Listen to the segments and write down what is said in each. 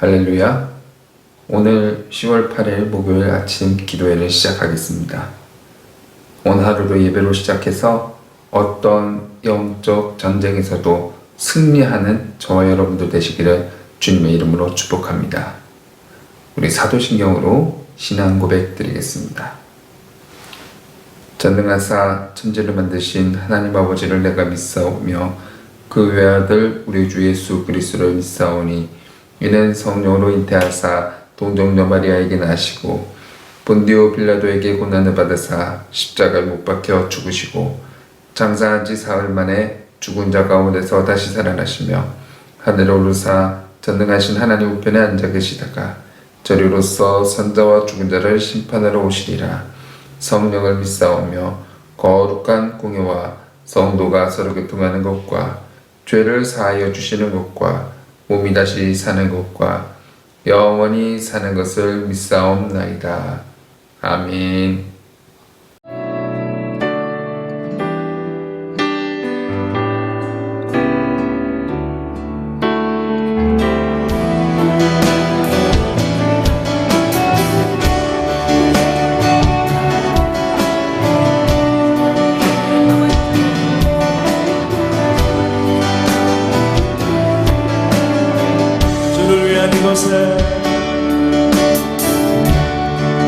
할렐루야. 오늘 10월 8일 목요일 아침 기도회를 시작하겠습니다. 오늘 하루도 예배로 시작해서 어떤 영적 전쟁에서도 승리하는 저와 여러분들 되시기를 주님의 이름으로 축복합니다. 우리 사도신경으로 신앙 고백 드리겠습니다. 전능하사 천지를 만드신 하나님 아버지를 내가 믿사오며 그 외아들 우리 주 예수 그리스도를 믿사오니 이는 성령으로 잉태하사 동정녀 마리아에게 나시고 본디오 빌라도에게 고난을 받으사 십자가에 못 박혀 죽으시고 장사한 지 사흘 만에 죽은 자 가운데서 다시 살아나시며 하늘에 오르사 전능하신 하나님 우편에 앉아 계시다가 저리로서 선자와 죽은 자를 심판하러 오시리라. 성령을 믿사오며 거룩한 공예와 성도가 서로 교통하는 것과 죄를 사하여 주시는 것과 몸이 다시 사는 것과 영원히 사는 것을 믿사옵나이다. 아멘.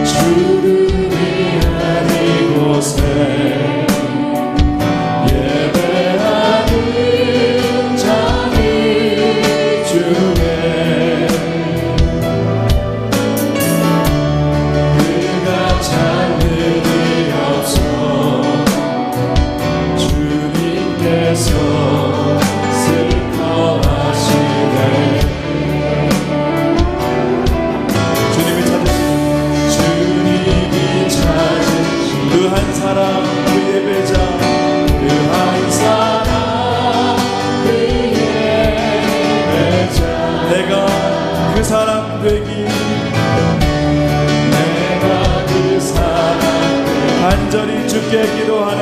주를 위한 이곳에 예배하는 자들 중에 그가 찾는 일이 없어 주님께서 슬퍼하시네. 사람 되기 내가 그 사람 간절히 주께 기도하네.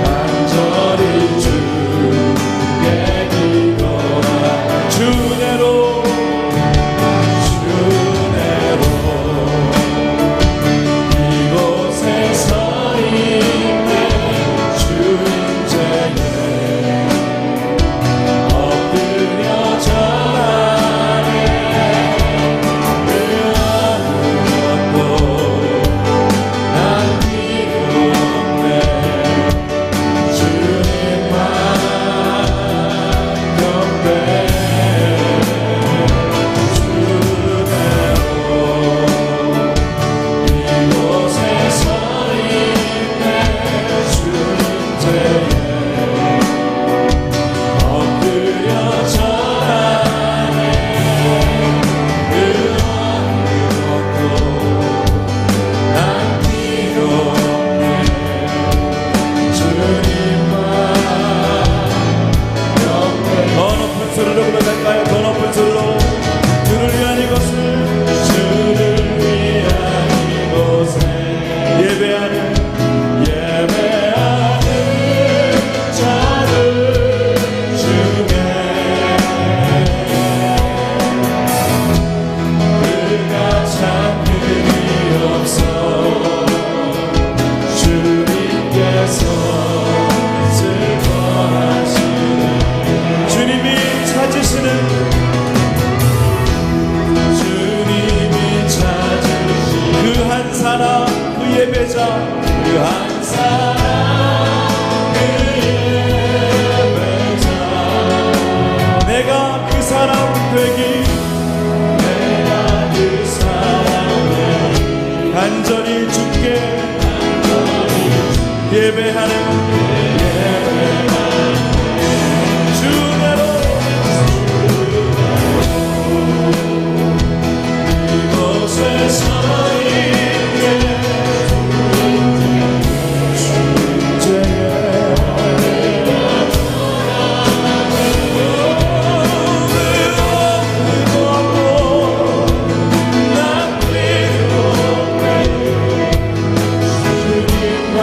간절히 주께 기도하네. 주내로 이곳에 서 있는 주인제에 엎드려 절하네. 간절히 주께 예배하는 주내로 이곳에 서 있는 주제에 주님만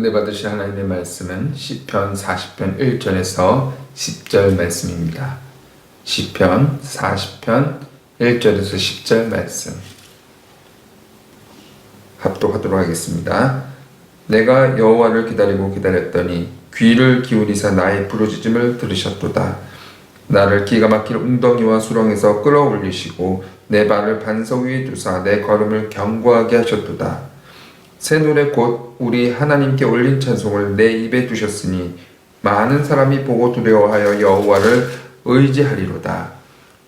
은혜 받으실 하나님의 말씀은 시편 40편 1절에서 10절 말씀입니다. 시편 40편 1절에서 10절 말씀 합독하도록 하겠습니다. 내가 여호와를 기다리고 기다렸더니 귀를 기울이사 나의 부르짖음을 들으셨도다. 나를 기가 막힐 웅덩이와 수렁에서 끌어올리시고 내 발을 반석 위에 두사 내 걸음을 견고하게 하셨도다. 새 노래 곧 우리 하나님께 올린 찬송을 내 입에 두셨으니 많은 사람이 보고 두려워하여 여호와를 의지하리로다.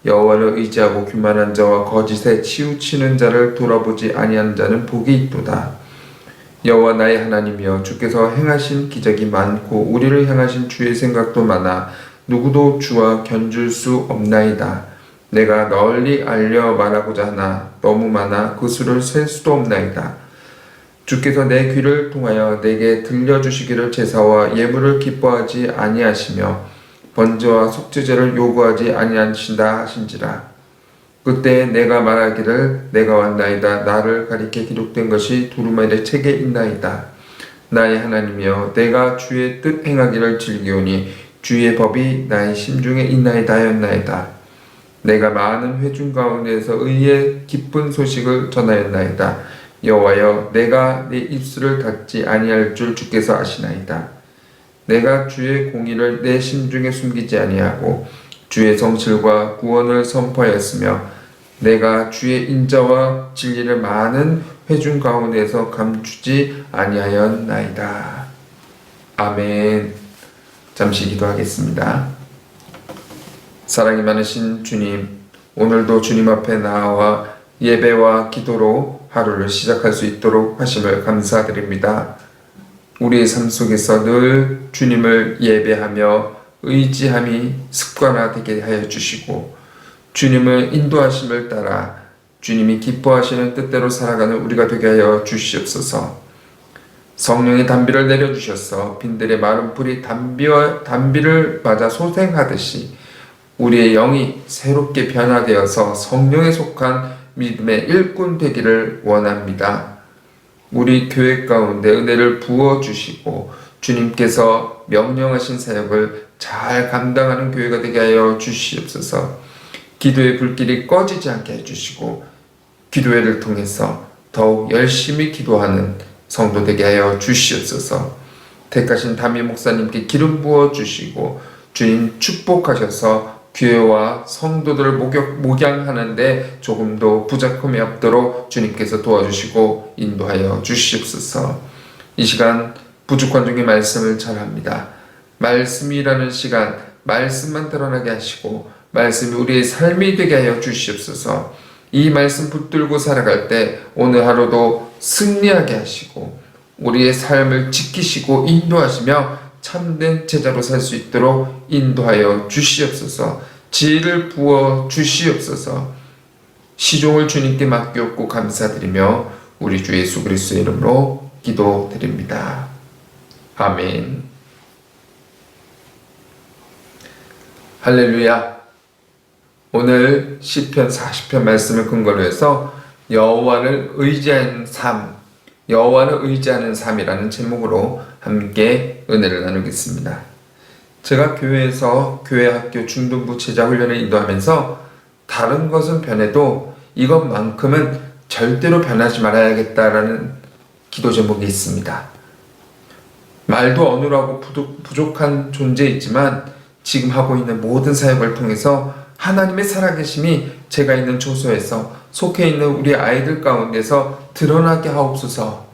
여호와를 의지하고 교만한 자와 거짓에 치우치는 자를 돌아보지 아니한 자는 복이 있도다. 여호와 나의 하나님이여, 주께서 행하신 기적이 많고 우리를 향하신 주의 생각도 많아 누구도 주와 견줄 수 없나이다. 내가 널리 알려 말하고자 하나 너무 많아 그 수를 셀 수도 없나이다. 주께서 내 귀를 통하여 내게 들려주시기를 제사와 예물을 기뻐하지 아니하시며 번제와 속죄제를 요구하지 아니하신다 하신지라. 그때 내가 말하기를 내가 왔나이다. 나를 가리켜 기록된 것이 두루마리 책에 있나이다. 나의 하나님이여, 내가 주의 뜻 행하기를 즐기오니 주의 법이 나의 심중에 있나이다 하였나이다. 내가 많은 회중 가운데에서 의의 기쁜 소식을 전하였나이다. 여호와여, 내가 내 입술을 닫지 아니할 줄 주께서 아시나이다. 내가 주의 공의를 내 심중에 숨기지 아니하고 주의 성실과 구원을 선포하였으며 내가 주의 인자와 진리를 많은 회중 가운데서 감추지 아니하였나이다. 아멘. 잠시 기도하겠습니다. 사랑이 많으신 주님, 오늘도 주님 앞에 나와 예배와 기도로 하루를 시작할 수 있도록 하심을 감사드립니다. 우리의 삶 속에서 늘 주님을 예배하며 의지함이 습관화되게 하여 주시고 주님을 인도하심을 따라 주님이 기뻐하시는 뜻대로 살아가는 우리가 되게 하여 주시옵소서. 성령의 단비를 내려주셔서 빈들의 마른 풀이 단비를 맞아 소생하듯이 우리의 영이 새롭게 변화되어서 성령에 속한 믿음의 일꾼 되기를 원합니다. 우리 교회 가운데 은혜를 부어주시고 주님께서 명령하신 사역을 잘 감당하는 교회가 되게 하여 주시옵소서. 기도의 불길이 꺼지지 않게 해주시고 기도회를 통해서 더욱 열심히 기도하는 성도 되게 하여 주시옵소서. 택하신 담임 목사님께 기름 부어주시고 주님 축복하셔서 교회와 성도들을 목양하는데 조금도 부족함이 없도록 주님께서 도와주시고 인도하여 주시옵소서. 이 시간 부족한 중에 말씀을 전합니다. 말씀이라는 시간, 말씀만 드러나게 하시고 말씀이 우리의 삶이 되게 하여 주시옵소서. 이 말씀 붙들고 살아갈 때 오늘 하루도 승리하게 하시고 우리의 삶을 지키시고 인도하시며 참된 제자로 살 수 있도록 인도하여 주시옵소서. 지혜를 부어 주시옵소서. 시종을 주님께 맡겼고 감사드리며 우리 주 예수 그리스도의 이름으로 기도드립니다. 아멘. 할렐루야. 오늘 시편 40편 말씀을 근거로 해서 여호와를 의지하는 삶, 여호와를 의지하는 삶이라는 제목으로 함께 은혜를 나누겠습니다. 제가 교회에서 교회학교 중등부 제자 훈련을 인도하면서 다른 것은 변해도 이것만큼은 절대로 변하지 말아야겠다라는 기도 제목이 있습니다. 말도 어눌하고 부족한 존재이지만 지금 하고 있는 모든 사역을 통해서 하나님의 살아계심이 제가 있는 초소에서 속해 있는 우리 아이들 가운데서 드러나게 하옵소서.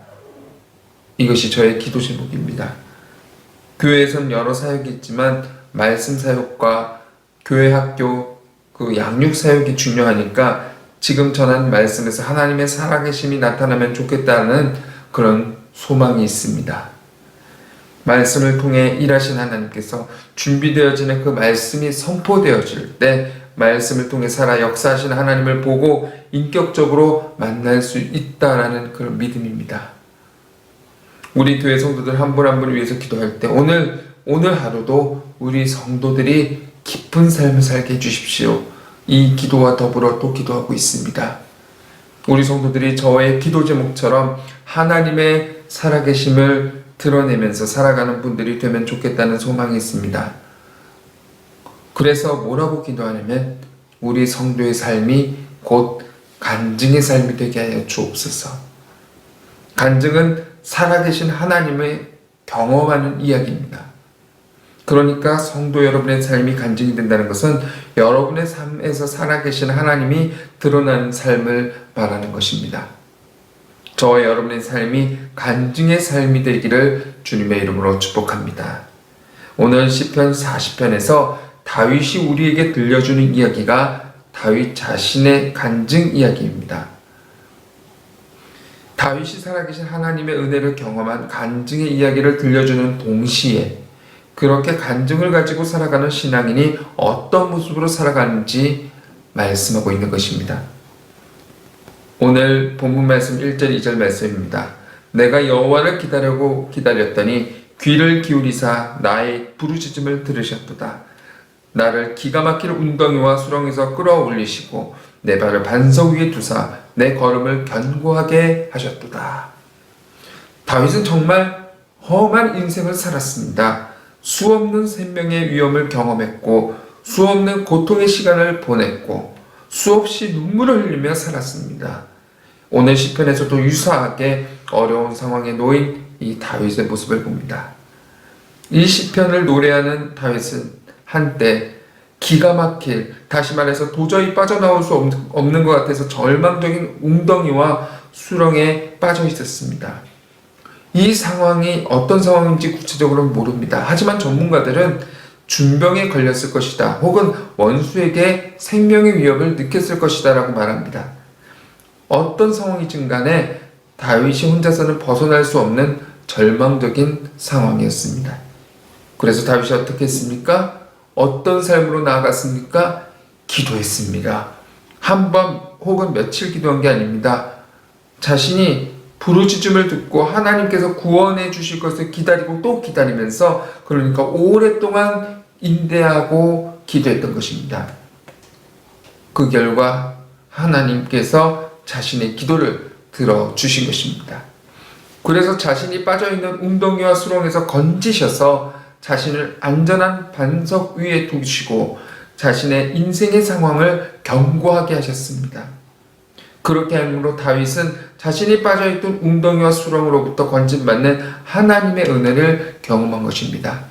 이것이 저의 기도 제목입니다. 교회에선 여러 사역이 있지만 말씀 사역과 교회 학교 그 양육 사역이 중요하니까 지금 전한 말씀에서 하나님의 살아계심이 나타나면 좋겠다는 그런 소망이 있습니다. 말씀을 통해 일하신 하나님께서 준비되어지는 그 말씀이 선포되어질 때 말씀을 통해 살아 역사하시는 하나님을 보고 인격적으로 만날 수 있다라는 그런 믿음입니다. 우리 교회 성도들 한 분 한 분을 위해서 기도할 때 오늘 하루도 우리 성도들이 기쁜 삶을 살게 해주십시오. 이 기도와 더불어 또 기도하고 있습니다. 우리 성도들이 저의 기도 제목처럼 하나님의 살아계심을 드러내면서 살아가는 분들이 되면 좋겠다는 소망이 있습니다. 그래서 뭐라고 기도하냐면 우리 성도의 삶이 곧 간증의 삶이 되게 하여 주옵소서. 간증은 살아계신 하나님을 경험하는 이야기입니다. 그러니까 성도 여러분의 삶이 간증이 된다는 것은 여러분의 삶에서 살아계신 하나님이 드러나는 삶을 말하는 것입니다. 저와 여러분의 삶이 간증의 삶이 되기를 주님의 이름으로 축복합니다. 오늘 시편 40편에서 다윗이 우리에게 들려주는 이야기가 다윗 자신의 간증 이야기입니다. 다윗이 살아계신 하나님의 은혜를 경험한 간증의 이야기를 들려주는 동시에 그렇게 간증을 가지고 살아가는 신앙인이 어떤 모습으로 살아가는지 말씀하고 있는 것입니다. 오늘 본문 말씀 1절 2절 말씀입니다. 내가 여호와를 기다렸더니 귀를 기울이사 나의 부르짖음을 들으셨도다. 나를 기가 막힐 웅덩이와 수렁에서 끌어올리시고 내 발을 반석 위에 두사 내 걸음을 견고하게 하셨도다. 다윗은 정말 험한 인생을 살았습니다. 수없는 생명의 위험을 경험했고 수없는 고통의 시간을 보냈고 수없이 눈물을 흘리며 살았습니다. 오늘 시편에서도 유사하게 어려운 상황에 놓인 이 다윗의 모습을 봅니다. 이 시편을 노래하는 다윗은 한때 기가 막힐, 다시 말해서 도저히 빠져나올 수 없는 것 같아서 절망적인 웅덩이와 수렁에 빠져 있었습니다. 이 상황이 어떤 상황인지 구체적으로는 모릅니다. 하지만 전문가들은 준병에 걸렸을 것이다, 혹은 원수에게 생명의 위협을 느꼈을 것이다 라고 말합니다. 어떤 상황이든 간에 다윗이 혼자서는 벗어날 수 없는 절망적인 상황이었습니다. 그래서 다윗이 어떻게 했습니까? 어떤 삶으로 나아갔습니까? 기도했습니다. 한 번 혹은 며칠 기도한 게 아닙니다. 자신이 부르짖음을 듣고 하나님께서 구원해 주실 것을 기다리고 또 기다리면서, 그러니까 오랫동안 인내하고 기도했던 것입니다. 그 결과 하나님께서 자신의 기도를 들어주신 것입니다. 그래서 자신이 빠져있는 웅덩이와 수렁에서 건지셔서 자신을 안전한 반석 위에 두시고 자신의 인생의 상황을 견고하게 하셨습니다. 그렇게 함으로 다윗은 자신이 빠져있던 웅덩이와 수렁으로부터 건짐받는 하나님의 은혜를 경험한 것입니다.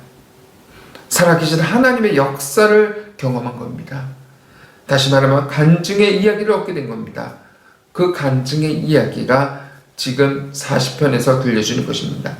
살아계신 하나님의 역사를 경험한 겁니다. 다시 말하면 간증의 이야기를 얻게 된 겁니다. 그 간증의 이야기가 지금 40편에서 들려주는 것입니다.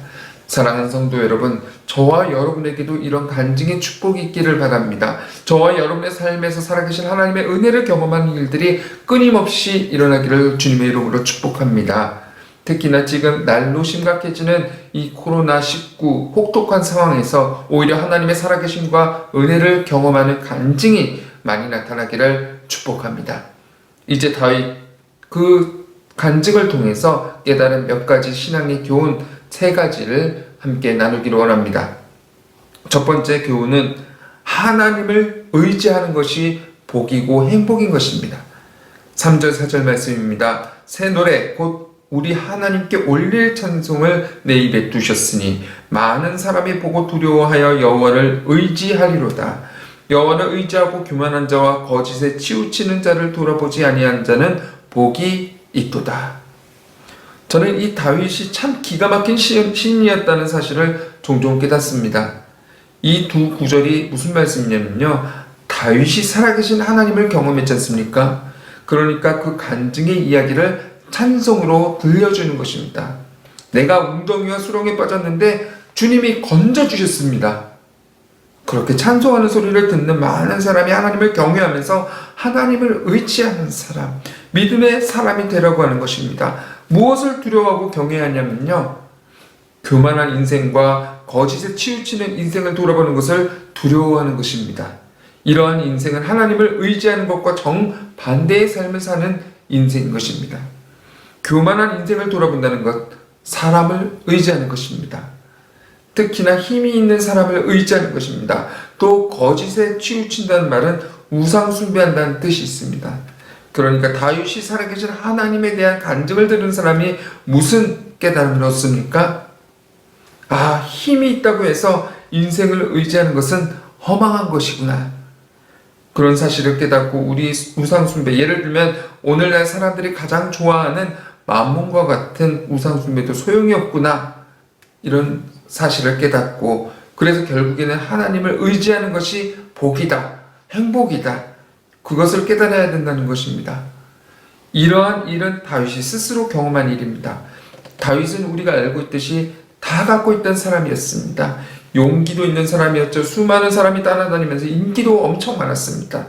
사랑하는 성도 여러분, 저와 여러분에게도 이런 간증의 축복이 있기를 바랍니다. 저와 여러분의 삶에서 살아계신 하나님의 은혜를 경험하는 일들이 끊임없이 일어나기를 주님의 이름으로 축복합니다. 특히나 지금 날로 심각해지는 이 코로나19 혹독한 상황에서 오히려 하나님의 살아계심과 은혜를 경험하는 간증이 많이 나타나기를 축복합니다. 이제 다윗 그 간증을 통해서 깨달은 몇 가지 신앙의 교훈 3가지를 함께 나누기를 원합니다. 첫 번째 교훈은 하나님을 의지하는 것이 복이고 행복인 것입니다. 3절 4절 말씀입니다. 새 노래 곧 우리 하나님께 올릴 찬송을 내 입에 두셨으니 많은 사람이 보고 두려워하여 여호와를 의지하리로다. 여호와를 의지하고 교만한 자와 거짓에 치우치는 자를 돌아보지 아니한 자는 복이 있도다. 저는 이 다윗이 참 기가 막힌 시인이었다는 사실을 종종 깨닫습니다. 이 두 구절이 무슨 말씀이냐면요, 다윗이 살아계신 하나님을 경험했지 않습니까? 그러니까 그 간증의 이야기를 찬송으로 들려주는 것입니다. 내가 웅덩이와 수렁에 빠졌는데 주님이 건져주셨습니다. 그렇게 찬송하는 소리를 듣는 많은 사람이 하나님을 경외하면서 하나님을 의지하는 사람, 믿음의 사람이 되라고 하는 것입니다. 무엇을 두려워하고 경외하냐면요, 교만한 인생과 거짓에 치우치는 인생을 돌아보는 것을 두려워하는 것입니다. 이러한 인생은 하나님을 의지하는 것과 정반대의 삶을 사는 인생인 것입니다. 교만한 인생을 돌아본다는 것, 사람을 의지하는 것입니다. 특히나 힘이 있는 사람을 의지하는 것입니다. 또 거짓에 치우친다는 말은 우상 숭배한다는 뜻이 있습니다. 그러니까 다윗이 살아계신 하나님에 대한 간증을 들은 사람이 무슨 깨달음을 얻습니까? 아, 힘이 있다고 해서 인생을 의지하는 것은 허망한 것이구나. 그런 사실을 깨닫고 우리 우상숭배, 예를 들면 오늘날 사람들이 가장 좋아하는 만몬과 같은 우상숭배도 소용이 없구나. 이런 사실을 깨닫고, 그래서 결국에는 하나님을 의지하는 것이 복이다, 행복이다. 그것을 깨달아야 된다는 것입니다. 이러한 일은 다윗이 스스로 경험한 일입니다. 다윗은 우리가 알고 있듯이 다 갖고 있던 사람이었습니다. 용기도 있는 사람이었죠. 수많은 사람이 따라다니면서 인기도 엄청 많았습니다.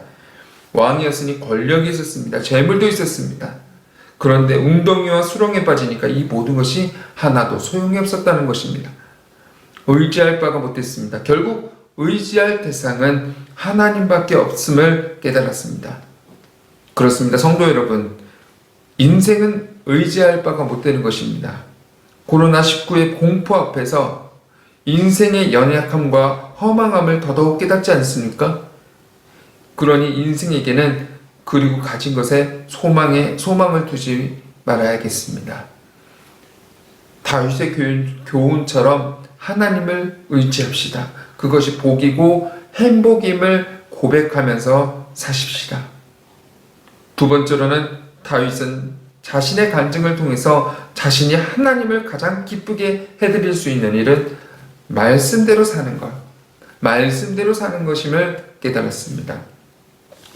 왕이었으니 권력이 있었습니다. 재물도 있었습니다. 그런데 웅덩이와 수렁에 빠지니까 이 모든 것이 하나도 소용이 없었다는 것입니다. 의지할 바가 못됐습니다. 결국 의지할 대상은 하나님밖에 없음을 깨달았습니다. 그렇습니다. 성도 여러분, 인생은 의지할 바가 못되는 것입니다. 코로나19의 공포 앞에서 인생의 연약함과 허망함을 더더욱 깨닫지 않습니까? 그러니 인생에게는 그리고 가진 것에 소망을 두지 말아야겠습니다. 다윗의 교훈처럼 하나님을 의지합시다. 그것이 복이고 행복임을 고백하면서 사십시다. 두 번째로는 다윗은 자신의 간증을 통해서 자신이 하나님을 가장 기쁘게 해드릴 수 있는 일은 말씀대로 사는 것, 말씀대로 사는 것임을 깨달았습니다.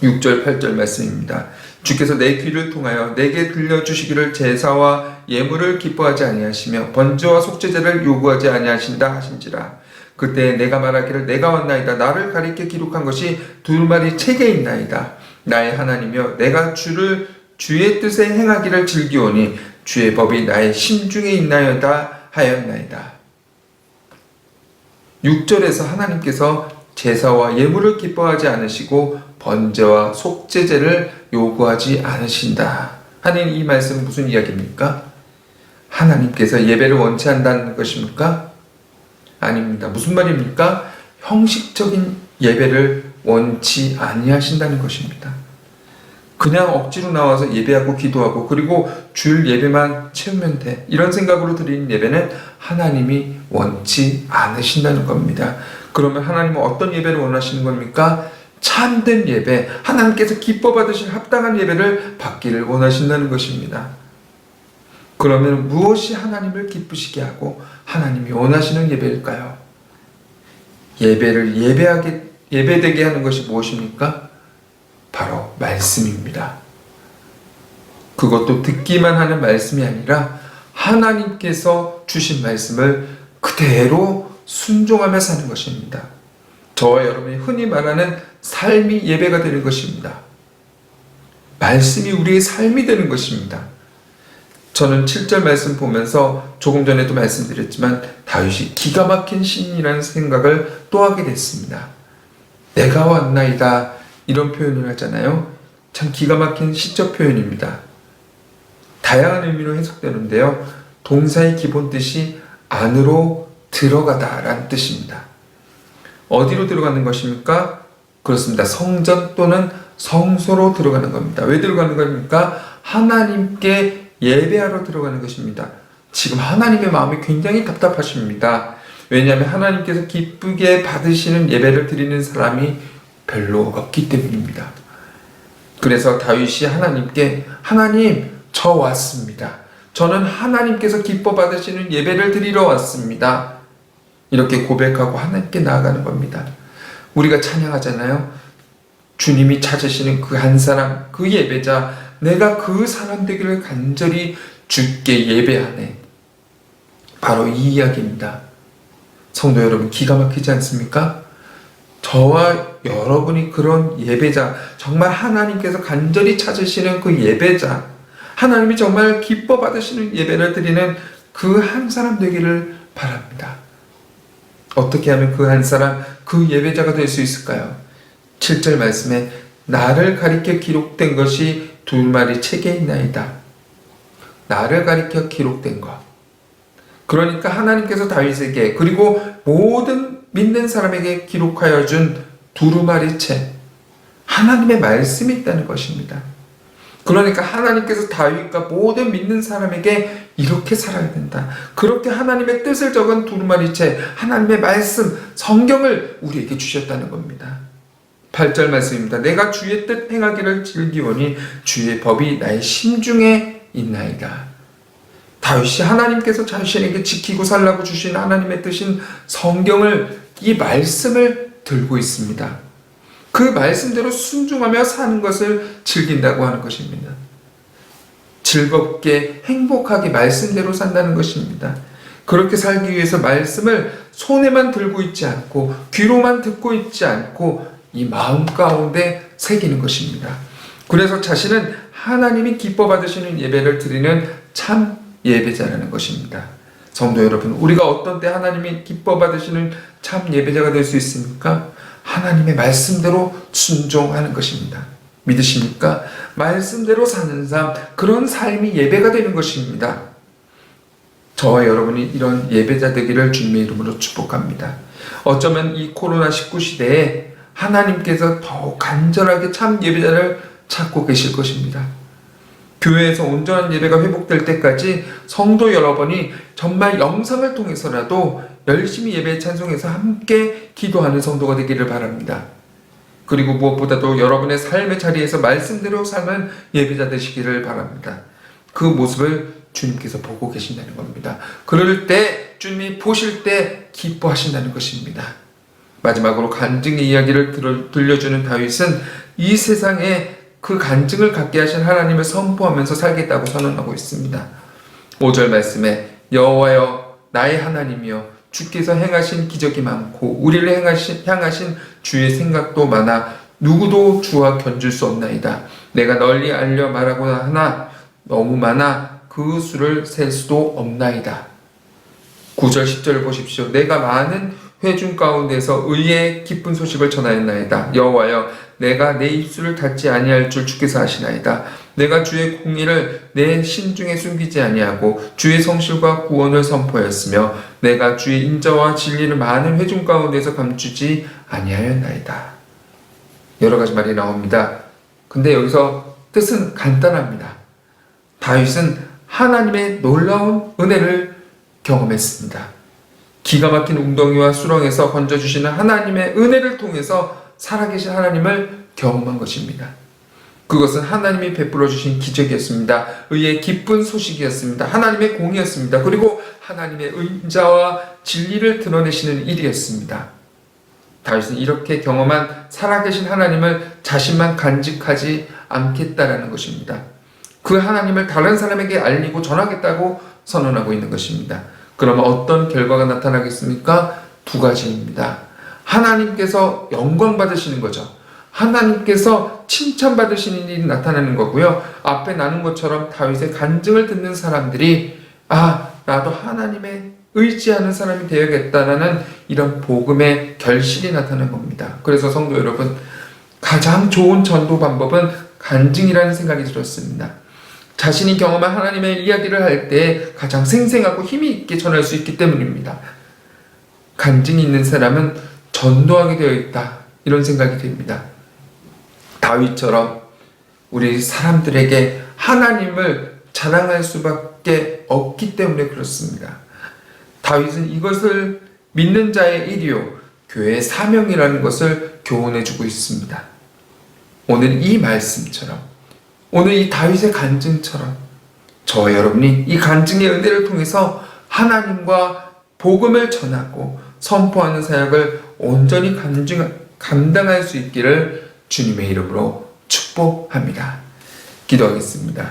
6절 8절 말씀입니다. 주께서 내 귀를 통하여 내게 들려주시기를 제사와 예물을 기뻐하지 아니하시며 번제와 속죄제를 요구하지 아니하신다 하신지라. 그때 내가 말하기를 내가 왔나이다. 나를 가리켜 기록한 것이 두루마리 책에 있나이다. 나의 하나님이여 내가 주의 뜻에 행하기를 즐기오니 주의 법이 나의 심중에 있나이다 하였나이다. 6절에서 하나님께서 제사와 예물을 기뻐하지 않으시고 번제와 속죄제를 요구하지 않으신다 하는 이 말씀은 무슨 이야기입니까? 하나님께서 예배를 원치 않는다는 것입니까? 아닙니다. 무슨 말입니까? 형식적인 예배를 원치 아니하신다는 것입니다. 그냥 억지로 나와서 예배하고 기도하고 그리고 주일 예배만 채우면 돼, 이런 생각으로 드리는 예배는 하나님이 원치 않으신다는 겁니다. 그러면 하나님은 어떤 예배를 원하시는 겁니까? 참된 예배, 하나님께서 기뻐 받으실 합당한 예배를 받기를 원하신다는 것입니다. 그러면 무엇이 하나님을 기쁘시게 하고 하나님이 원하시는 예배일까요? 예배를 예배되게 하는 것이 무엇입니까? 바로 말씀입니다. 그것도 듣기만 하는 말씀이 아니라 하나님께서 주신 말씀을 그대로 순종하며 사는 것입니다. 저와 여러분이 흔히 말하는 삶이 예배가 되는 것입니다. 말씀이 우리의 삶이 되는 것입니다. 저는 7절 말씀 보면서 조금 전에도 말씀드렸지만 다윗이 기가 막힌 시인이라는 생각을 또 하게 됐습니다. 내가 왔나이다, 이런 표현을 하잖아요. 참 기가 막힌 시적 표현입니다. 다양한 의미로 해석되는데요. 동사의 기본 뜻이 안으로 들어가다 라는 뜻입니다. 어디로 들어가는 것입니까? 그렇습니다. 성전 또는 성소로 들어가는 겁니다. 왜 들어가는 겁니까? 하나님께 예배하러 들어가는 것입니다. 지금 하나님의 마음이 굉장히 답답하십니다. 왜냐하면 하나님께서 기쁘게 받으시는 예배를 드리는 사람이 별로 없기 때문입니다. 그래서 다윗이 하나님께 하나님, 저 왔습니다. 저는 하나님께서 기뻐 받으시는 예배를 드리러 왔습니다. 이렇게 고백하고 하나님께 나아가는 겁니다. 우리가 찬양하잖아요. 주님이 찾으시는 그 한 사람, 그 예배자, 내가 그 사람 되기를 간절히 주께 예배하네. 바로 이 이야기입니다. 성도 여러분, 기가 막히지 않습니까? 저와 여러분이 그런 예배자, 정말 하나님께서 간절히 찾으시는 그 예배자, 하나님이 정말 기뻐 받으시는 예배를 드리는 그 한 사람 되기를 바랍니다. 어떻게 하면 그 한 사람, 그 예배자가 될 수 있을까요? 7절 말씀에 나를 가리켜 기록된 것이 두루마리 책에 있나이다. 나를 가리켜 기록된 것. 그러니까 하나님께서 다윗에게 그리고 모든 믿는 사람에게 기록하여 준 두루마리 책, 하나님의 말씀이 있다는 것입니다. 그러니까 하나님께서 다윗과 모든 믿는 사람에게 이렇게 살아야 된다. 그렇게 하나님의 뜻을 적은 두루마리체, 하나님의 말씀, 성경을 우리에게 주셨다는 겁니다. 8절 말씀입니다. 내가 주의 뜻 행하기를 즐기오니 주의 법이 나의 심중에 있나이다. 다윗이 하나님께서 자신에게 지키고 살라고 주신 하나님의 뜻인 성경을, 이 말씀을 들고 있습니다. 그 말씀대로 순종하며 사는 것을 즐긴다고 하는 것입니다. 즐겁게 행복하게 말씀대로 산다는 것입니다. 그렇게 살기 위해서 말씀을 손에만 들고 있지 않고 귀로만 듣고 있지 않고 이 마음 가운데 새기는 것입니다. 그래서 자신은 하나님이 기뻐 받으시는 예배를 드리는 참 예배자라는 것입니다. 성도 여러분, 우리가 어떤 때 하나님이 기뻐 받으시는 참 예배자가 될 수 있습니까? 하나님의 말씀대로 순종하는 것입니다. 믿으십니까? 말씀대로 사는 삶, 그런 삶이 예배가 되는 것입니다. 저와 여러분이 이런 예배자 되기를 주님의 이름으로 축복합니다. 어쩌면 이 코로나19 시대에 하나님께서 더욱 간절하게 참 예배자를 찾고 계실 것입니다. 교회에서 온전한 예배가 회복될 때까지 성도 여러분이 정말 영상을 통해서라도 열심히 예배 찬송해서 함께 기도하는 성도가 되기를 바랍니다. 그리고 무엇보다도 여러분의 삶의 자리에서 말씀대로 사는 예배자 되시기를 바랍니다. 그 모습을 주님께서 보고 계신다는 겁니다. 그럴 때 주님이 보실 때 기뻐하신다는 것입니다. 마지막으로 간증의 이야기를 들려주는 다윗은 이 세상에 그 간증을 갖게 하신 하나님을 선포하면서 살겠다고 선언하고 있습니다. 5절 말씀에 여호와여 나의 하나님이여 주께서 행하신 기적이 많고 우리를 향하신 주의 생각도 많아 누구도 주와 견줄 수 없나이다. 내가 널리 알려 말하고자 하나 너무 많아 그 수를 셀 수도 없나이다. 9절 10절 보십시오. 내가 많은 회중 가운데서 의의 기쁜 소식을 전하였나이다. 여호와여 내가 내 입술을 닫지 아니할 줄 주께서 아시나이다. 내가 주의 공의를 내 심중에 숨기지 아니하고 주의 성실과 구원을 선포하였으며 내가 주의 인자와 진리를 많은 회중 가운데서 감추지 아니하였나이다. 여러 가지 말이 나옵니다. 근데 여기서 뜻은 간단합니다. 다윗은 하나님의 놀라운 은혜를 경험했습니다. 기가 막힌 웅덩이와 수렁에서 건져주시는 하나님의 은혜를 통해서 살아계신 하나님을 경험한 것입니다. 그것은 하나님이 베풀어 주신 기적이었습니다. 의의 기쁜 소식이었습니다. 하나님의 공의였습니다. 그리고 하나님의 인자와 진리를 드러내시는 일이었습니다. 다윗은 이렇게 경험한 살아계신 하나님을 자신만 간직하지 않겠다라는 것입니다. 그 하나님을 다른 사람에게 알리고 전하겠다고 선언하고 있는 것입니다. 그러면 어떤 결과가 나타나겠습니까? 두 가지입니다. 하나님께서 영광 받으시는 거죠. 하나님께서 칭찬받으시는 일이 나타나는 거고요. 앞에 나눈 것처럼 다윗의 간증을 듣는 사람들이 나도 하나님의 의지하는 사람이 되어야겠다라는 이런 복음의 결실이 나타나는 겁니다. 그래서 성도 여러분, 가장 좋은 전도 방법은 간증이라는 생각이 들었습니다. 자신이 경험한 하나님의 이야기를 할 때 가장 생생하고 힘이 있게 전할 수 있기 때문입니다. 간증이 있는 사람은 전도하게 되어 있다, 이런 생각이 듭니다. 다윗처럼 우리 사람들에게 하나님을 자랑할 수밖에 없기 때문에 그렇습니다. 다윗은 이것을 믿는 자의 일이요 교회의 사명이라는 것을 교훈해주고 있습니다. 오늘 이 말씀처럼, 오늘 이 다윗의 간증처럼 저와 여러분이 이 간증의 은혜를 통해서 하나님과 복음을 전하고 선포하는 사역을 온전히 감당할 수 있기를 주님의 이름으로 축복합니다. 기도하겠습니다.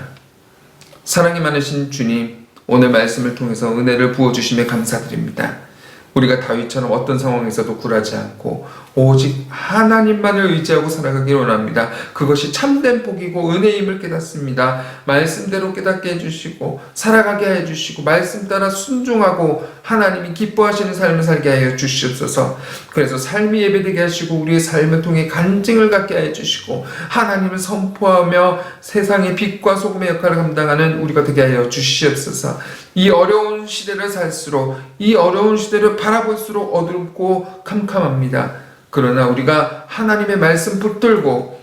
사랑이 많으신 주님, 오늘 말씀을 통해서 은혜를 부어주심에 감사드립니다. 우리가 다윗처럼 어떤 상황에서도 굴하지 않고 오직 하나님만을 의지하고 살아가기를 원합니다. 그것이 참된 복이고 은혜임을 깨닫습니다. 말씀대로 깨닫게 해주시고 살아가게 해주시고 말씀 따라 순종하고 하나님이 기뻐하시는 삶을 살게 하여 주시옵소서. 그래서 삶이 예배되게 하시고 우리의 삶을 통해 간증을 갖게 하여 주시고 하나님을 선포하며 세상의 빛과 소금의 역할을 감당하는 우리가 되게 하여 주시옵소서. 이 어려운 시대를 살수록, 이 어려운 시대를 바라볼수록 어둡고 캄캄합니다. 그러나 우리가 하나님의 말씀 붙들고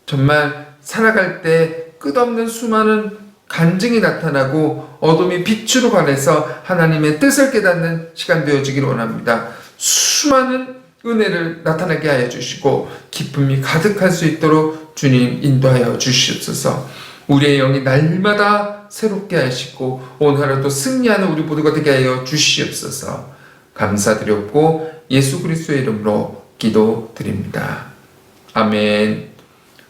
정말 살아갈 때 끝없는 수많은 간증이 나타나고 어둠이 빛으로 변해서 하나님의 뜻을 깨닫는 시간 되어지기를 원합니다. 수많은 은혜를 나타나게 하여 주시고 기쁨이 가득할 수 있도록 주님 인도하여 주시옵소서. 우리의 영이 날마다 새롭게 하시고 오늘 하루도 승리하는 우리 모두가 되게 하여 주시옵소서. 감사드렸고 예수 그리스도의 이름으로 기도드립니다. 아멘.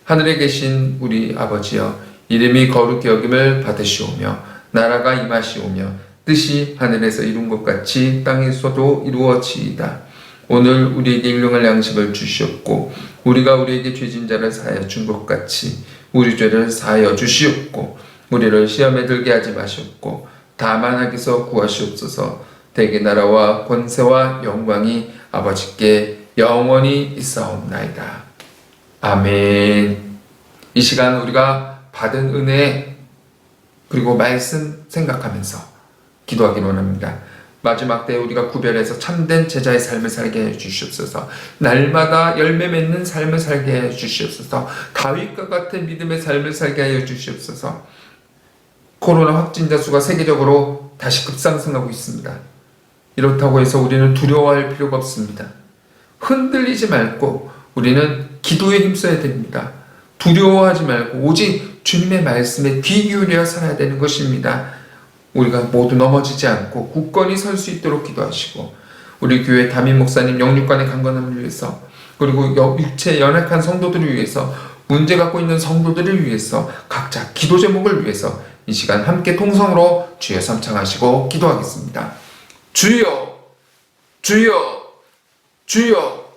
하늘에 계신 우리 아버지여, 이름이 거룩히 여김을 받으시오며 나라가 임하시오며 뜻이 하늘에서 이룬 것 같이 땅에서도 이루어지이다. 오늘 우리에게 일용할 양식을 주시옵고 우리가 우리에게 죄진 자를 사하여 준 것 같이 우리 죄를 사하여 주시옵고 우리를 시험에 들게 하지 마시옵고 다만 악에서 구하시옵소서. 대개 나라와 권세와 영광이 아버지께 영원히 있사옵나이다. 아멘. 이 시간 우리가 받은 은혜 그리고 말씀 생각하면서 기도하기 원합니다. 마지막 때 우리가 구별해서 참된 제자의 삶을 살게 해 주시옵소서. 날마다 열매 맺는 삶을 살게 해 주시옵소서. 다윗과 같은 믿음의 삶을 살게 하여 주시옵소서. 코로나 확진자 수가 세계적으로 다시 급상승하고 있습니다. 이렇다고 해서 우리는 두려워할 필요가 없습니다. 흔들리지 말고 우리는 기도에 힘써야 됩니다. 두려워하지 말고 오직 주님의 말씀에 귀 기울여 살아야 되는 것입니다. 우리가 모두 넘어지지 않고 굳건히 설 수 있도록 기도하시고 우리 교회 담임 목사님 영육간의 강건함을 위해서 그리고 육체 연약한 성도들을 위해서 문제 갖고 있는 성도들을 위해서 각자 기도 제목을 위해서 이 시간 함께 통성으로 주여 삼창하시고 기도하겠습니다. 주여 주여 주여